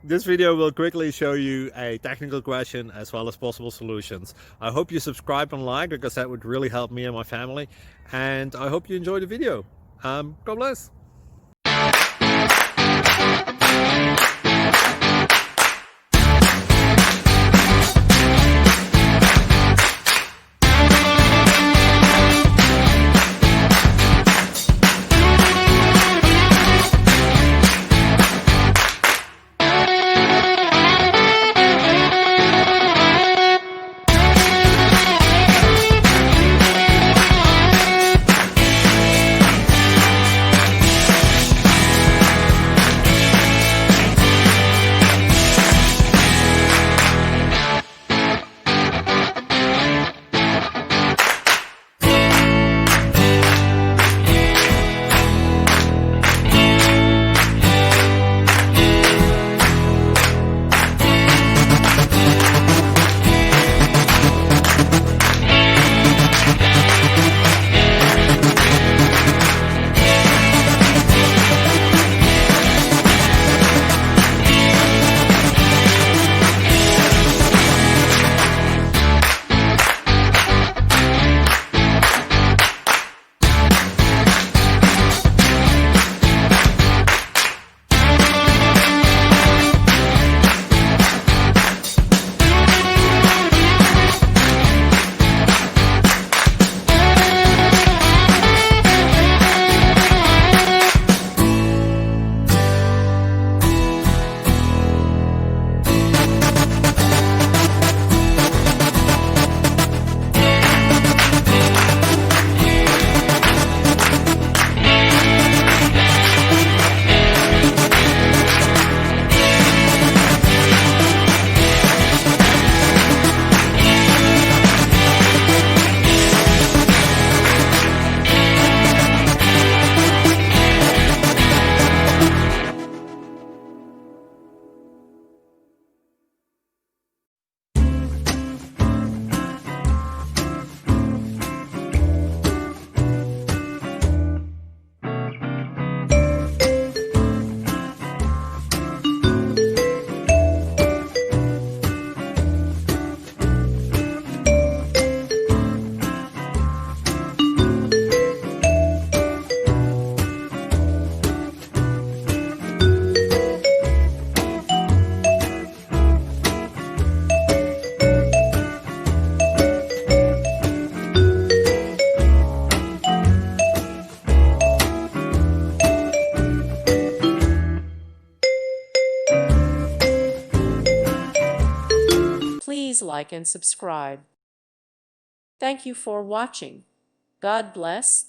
This video will quickly show you a technical question as well as possible solutions. I hope you subscribe and like, because that would really help me and my family. And I hope you enjoy the video. God bless. Please like and subscribe. Thank you for watching. God bless.